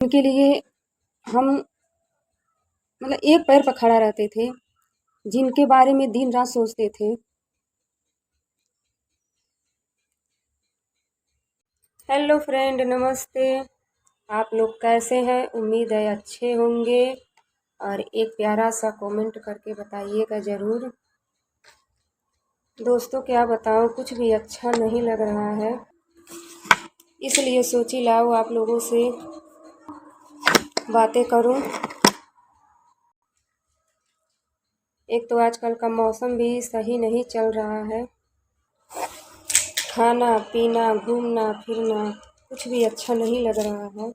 उनके लिए हम मतलब एक पैर पर खड़ा रहते थे, जिनके बारे में दिन रात सोचते थे। हेलो फ्रेंड, नमस्ते। आप लोग कैसे हैं? उम्मीद है अच्छे होंगे। और एक प्यारा सा कमेंट करके बताइएगा ज़रूर। दोस्तों क्या बताऊं, कुछ भी अच्छा नहीं लग रहा है, इसलिए सोची लाओ आप लोगों से बातें करूं। एक तो आजकल का मौसम भी सही नहीं चल रहा है, खाना पीना घूमना फिरना कुछ भी अच्छा नहीं लग रहा है।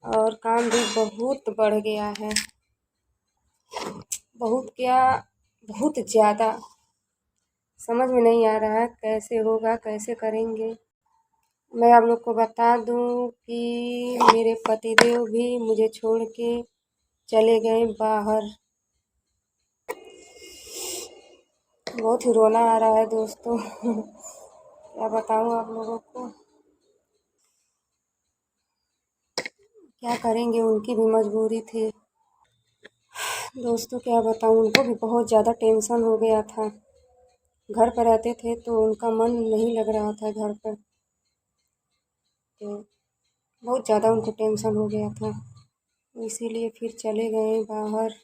और काम भी बहुत बढ़ गया है, बहुत क्या बहुत ज़्यादा। समझ में नहीं आ रहा है कैसे होगा, कैसे करेंगे। मैं आप लोग को बता दूं कि मेरे पतिदेव भी मुझे छोड़ के चले गए बाहर। बहुत ही रोना आ रहा है दोस्तों। क्या बताऊं आप लोगों को, क्या करेंगे, उनकी भी मजबूरी थी। दोस्तों क्या बताऊं, उनको भी बहुत ज़्यादा टेंशन हो गया था। घर पर रहते थे तो उनका मन नहीं लग रहा था घर पर, तो बहुत ज़्यादा उनको टेंशन हो गया था, इसीलिए फिर चले गए बाहर।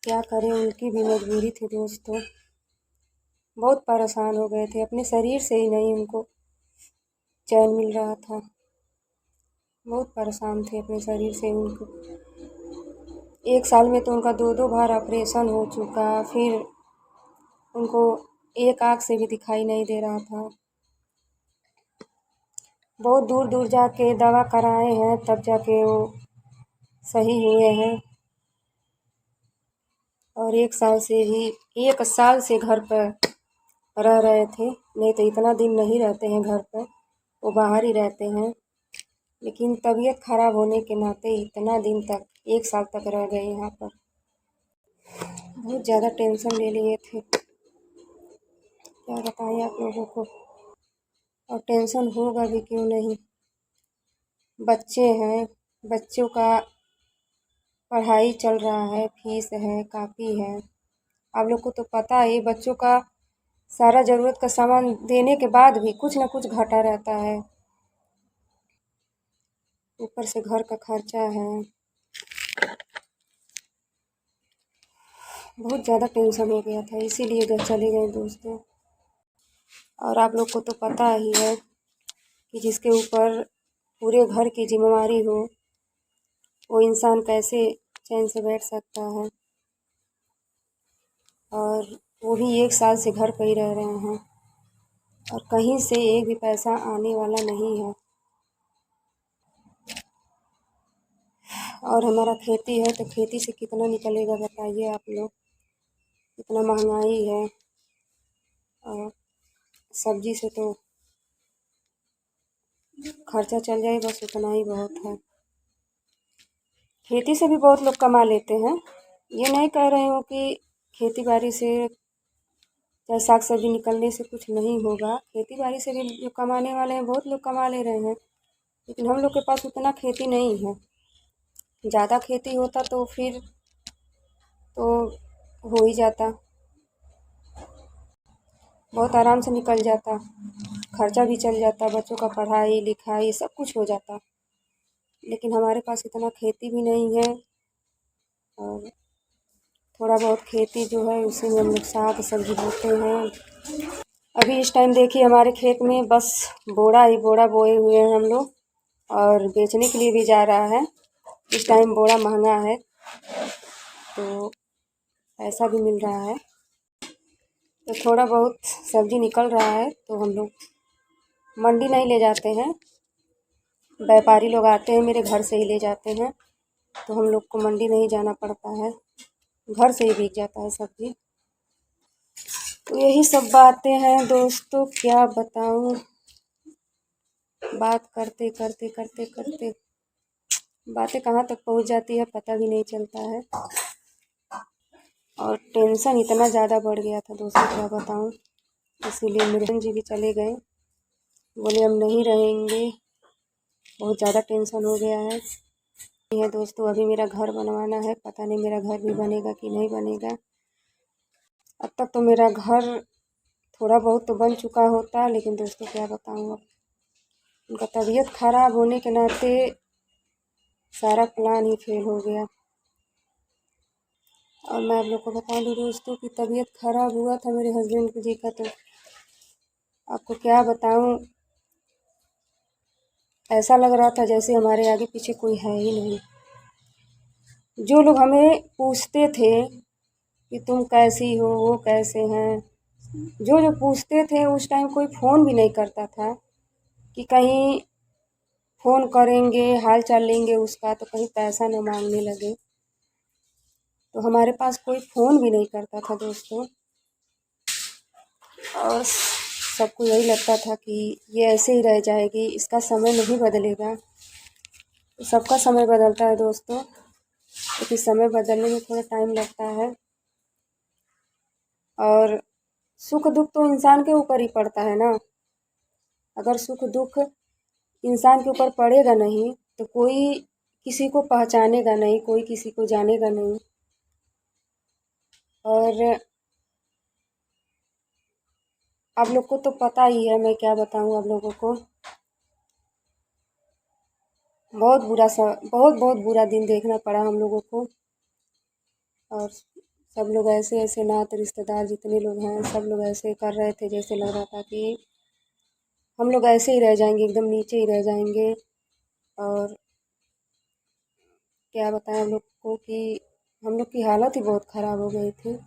क्या करें, उनकी भी मजबूरी थी दोस्तों। बहुत परेशान हो गए थे, अपने शरीर से ही नहीं उनको चैन मिल रहा था। बहुत परेशान थे अपने शरीर से उनको। एक साल में तो उनका दो बार ऑपरेशन हो चुका, फिर उनको एक आँख से भी दिखाई नहीं दे रहा था। बहुत दूर दूर जाके दवा कराए हैं, तब जाके वो सही हुए हैं। और एक साल से घर पर रह रहे थे, नहीं तो इतना दिन नहीं रहते हैं घर पर, वो बाहर ही रहते हैं। लेकिन तबीयत खराब होने के नाते इतना दिन तक, एक साल तक रह गए यहाँ पर। बहुत ज़्यादा टेंशन ले लिए थे, क्या बताएं आप लोगों को। और टेंशन होगा भी क्यों नहीं, बच्चे हैं, बच्चों का पढ़ाई चल रहा है, फीस है, कापी है। आप लोग को तो पता है बच्चों का सारा ज़रूरत का सामान देने के बाद भी कुछ ना कुछ घटा रहता है, ऊपर से घर का खर्चा है। बहुत ज़्यादा टेंशन हो गया था, इसीलिए घर चले गए दोस्तों। और आप लोग को तो पता ही है कि जिसके ऊपर पूरे घर की जिम्मेवारी हो, वो इंसान कैसे चैन से बैठ सकता है। और वो भी एक साल से घर पर ही रह रहे हैं, और कहीं से एक भी पैसा आने वाला नहीं है। और हमारा खेती है, तो खेती से कितना निकलेगा बताइए आप लोग। इतना महंगाई है, और सब्जी से तो खर्चा चल जाए, बस उतना ही बहुत है। खेती से भी बहुत लोग कमा लेते हैं, ये नहीं कह रही हूँ कि खेती बाड़ी से चाहे साग सब्जी निकलने से कुछ नहीं होगा। खेती बाड़ी से भी जो कमाने वाले हैं, बहुत लोग कमा ले रहे हैं, लेकिन हम लोग के पास उतना खेती नहीं है। ज़्यादा खेती होता तो फिर तो हो ही जाता, बहुत आराम से निकल जाता, खर्चा भी चल जाता, बच्चों का पढ़ाई लिखाई सब कुछ हो जाता। लेकिन हमारे पास इतना खेती भी नहीं है, और थोड़ा बहुत खेती जो है उसी में हम लोग साग सब्जी बोते हैं। अभी इस टाइम देखिए हमारे खेत में बस बोड़ा ही बोड़ा बोए हुए हैं हम लोग, और बेचने के लिए भी जा रहा है। इस टाइम बोड़ा महंगा है, तो पैसा भी मिल रहा है, तो थोड़ा बहुत सब्जी निकल रहा है, तो हम लोग मंडी नहीं ले जाते हैं, व्यापारी लोग आते हैं मेरे घर से ही ले जाते हैं, तो हम लोग को मंडी नहीं जाना पड़ता है, घर से ही बिक जाता है सब्जी। तो यही सब बातें हैं दोस्तों, क्या बताऊं। बात करते करते करते करते बातें कहाँ तक पहुंच जाती है पता भी नहीं चलता है। और टेंशन इतना ज़्यादा बढ़ गया था दोस्तों, क्या बताऊं। इसीलिए मेरे जी भी चले गए। बोले हम नहीं रहेंगे, बहुत ज़्यादा टेंशन हो गया है दोस्तों। अभी मेरा घर बनवाना है, पता नहीं मेरा घर भी बनेगा कि नहीं बनेगा। अब तक तो मेरा घर थोड़ा बहुत तो बन चुका होता, लेकिन दोस्तों क्या बताऊँ, अब उनका तबीयत खराब होने के नाते सारा प्लान ही फेल हो गया। और मैं आप लोग को बता दूँ दोस्तों कि तबीयत खराब हुआ था मेरे हस्बैंड जी का, तो आपको क्या बताऊँ, ऐसा लग रहा था जैसे हमारे आगे पीछे कोई है ही नहीं। जो लोग हमें पूछते थे कि तुम कैसी हो, वो कैसे हैं, जो जो पूछते थे उस टाइम कोई फ़ोन भी नहीं करता था कि कहीं फ़ोन करेंगे हाल चाल लेंगे उसका, तो कहीं पैसा न मांगने लगे। तो हमारे पास कोई फ़ोन भी नहीं करता था दोस्तों, और सबको यही लगता था कि ये ऐसे ही रह जाएगी, इसका समय नहीं बदलेगा। तो सबका समय बदलता है दोस्तों, लेकिन समय बदलने में थोड़ा टाइम लगता है। और सुख दुख तो इंसान के ऊपर ही पड़ता है ना। अगर सुख दुख इंसान के ऊपर पड़ेगा नहीं तो कोई किसी को पहचानेगा नहीं, कोई किसी को जानेगा नहीं। और आप लोग को तो पता ही है, मैं क्या बताऊँ आप लोगों को। बहुत बहुत बुरा दिन देखना पड़ा हम लोगों को। और सब लोग ऐसे ऐसे नाते रिश्तेदार जितने लोग हैं सब लोग ऐसे कर रहे थे, जैसे लग रहा था कि हम लोग ऐसे ही रह जाएंगे, एकदम नीचे ही रह जाएंगे। और क्या बताएं हम लोग को कि हम लोग की हालत ही बहुत ख़राब हो गई थी।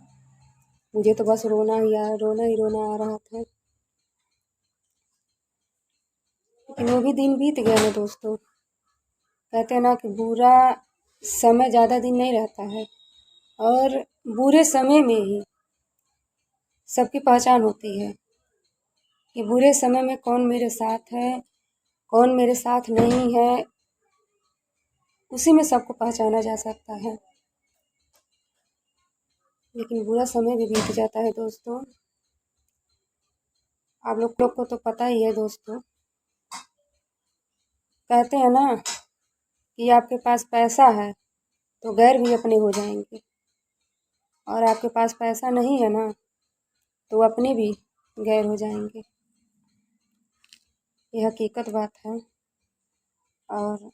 मुझे तो बस रोना आ रहा था। लेकिन वो भी दिन बीत गया ना दोस्तों। कहते हैं ना कि बुरा समय ज़्यादा दिन नहीं रहता है, और बुरे समय में ही सबकी पहचान होती है कि बुरे समय में कौन मेरे साथ है, कौन मेरे साथ नहीं है। उसी में सबको पहचाना जा सकता है। लेकिन बुरा समय भी बीत जाता है दोस्तों। आप लोग को तो पता ही है दोस्तों। कहते हैं ना कि आपके पास पैसा है तो गैर भी अपने हो जाएंगे, और आपके पास पैसा नहीं है ना तो अपने भी गैर हो जाएंगे। ये हकीकत बात है, और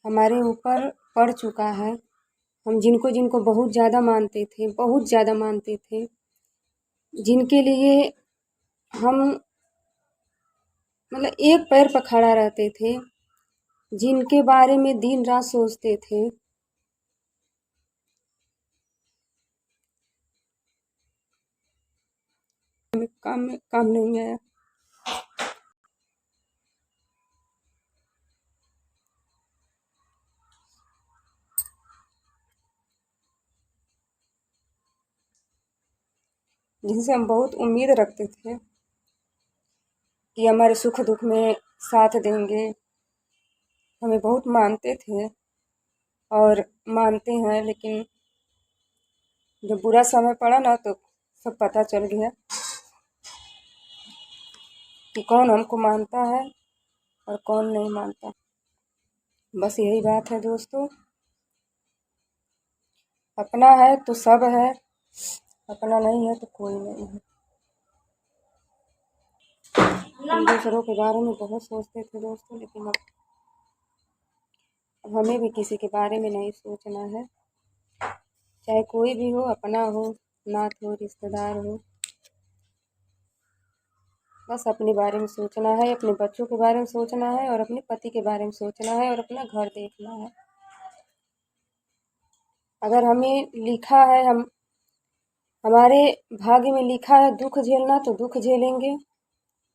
हमारे ऊपर पड़ चुका है। हम जिनको जिनको बहुत ज़्यादा मानते थे, जिनके लिए हम मतलब एक पैर पर खड़ा रहते थे, जिनके बारे में दिन रात सोचते थे, काम नहीं आया। जिनसे हम बहुत उम्मीद रखते थे कि हमारे सुख दुख में साथ देंगे, हमें बहुत मानते थे और मानते हैं। लेकिन जब बुरा समय पड़ा ना तो सब पता चल गया कि कौन हमको मानता है और कौन नहीं मानता। बस यही बात है दोस्तों। अपना है तो सब है, अपना नहीं है तो कोई नहीं है। हम दूसरों के बारे में बहुत सोचते थे दोस्तों, लेकिन अब हमें भी किसी के बारे में नहीं सोचना है। चाहे कोई भी हो, अपना हो, नात हो, रिश्तेदार हो, बस अपने बारे में सोचना है, अपने बच्चों के बारे में सोचना है, और अपने पति के बारे में सोचना है, और अपना घर देखना है। अगर हमें लिखा है, हम हमारे भाग्य में लिखा है दुख झेलना तो दुख झेलेंगे,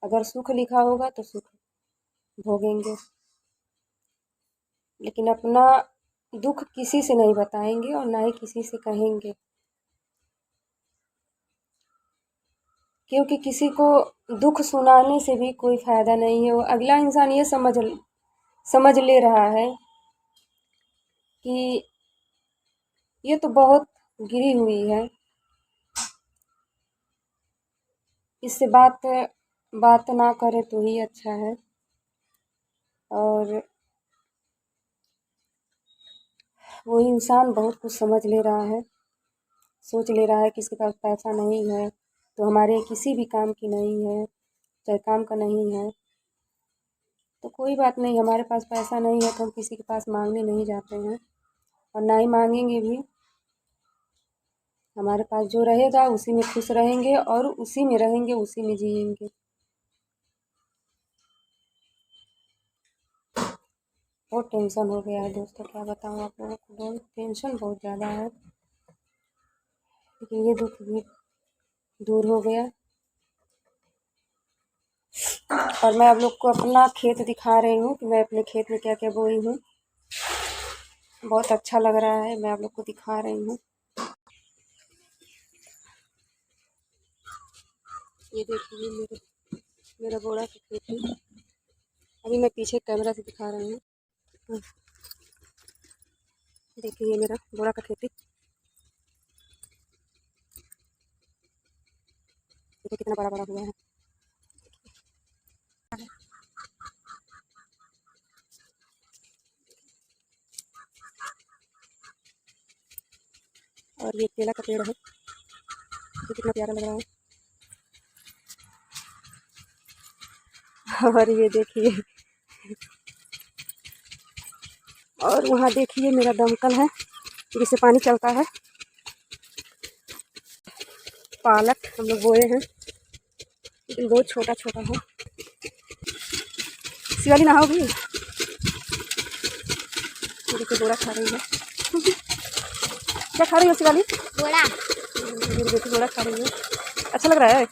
अगर सुख लिखा होगा तो सुख भोगेंगे। लेकिन अपना दुख किसी से नहीं बताएंगे और ना ही किसी से कहेंगे, क्योंकि किसी को दुख सुनाने से भी कोई फ़ायदा नहीं है। वो अगला इंसान ये समझ ले रहा है कि ये तो बहुत गिरी हुई है, इससे बात बात ना करे तो ही अच्छा है। और वो इंसान बहुत कुछ समझ ले रहा है, सोच ले रहा है कि इसके पास पैसा नहीं है तो हमारे किसी भी काम की नहीं है, चाहे काम का नहीं है तो कोई बात नहीं, हमारे पास पैसा नहीं है तो हम किसी के पास मांगने नहीं जाते हैं और ना ही मांगेंगे भी। हमारे पास जो रहेगा उसी में खुश रहेंगे और उसी में रहेंगे, उसी में जिएंगे। बहुत टेंशन हो गया है दोस्तों, क्या बताऊँ आप लोगों को, बहुत टेंशन बहुत ज़्यादा है, लेकिन ये दुख भी दूर हो गया। और मैं आप लोग को अपना खेत दिखा रही हूँ कि मैं अपने खेत में क्या क्या बोई हूँ। बहुत अच्छा लग रहा है, मैं आप लोग को दिखा रही हूँ। ये देखिए मेरा बोड़ा का खेत है। अभी मैं पीछे कैमरा से दिखा रही हूँ। देखिए ये मेरा बोड़ा का खेती, देखिए कितना बड़ा बड़ा हुआ है। और ये केला का पेड़ है, ये कितना प्यारा लग रहा है। और ये देखिए, और वहाँ देखिए मेरा दमकल है जिससे पानी चलता है। पालक हम लोग बोए हैं लेकिन बहुत छोटा छोटा है। शिवाली नहाओगी? देखिए बोड़ा खा रही है। क्या खा रही हो शिवाली? बोड़ा। देखिए बोड़ा खा रही है, अच्छा लग रहा है।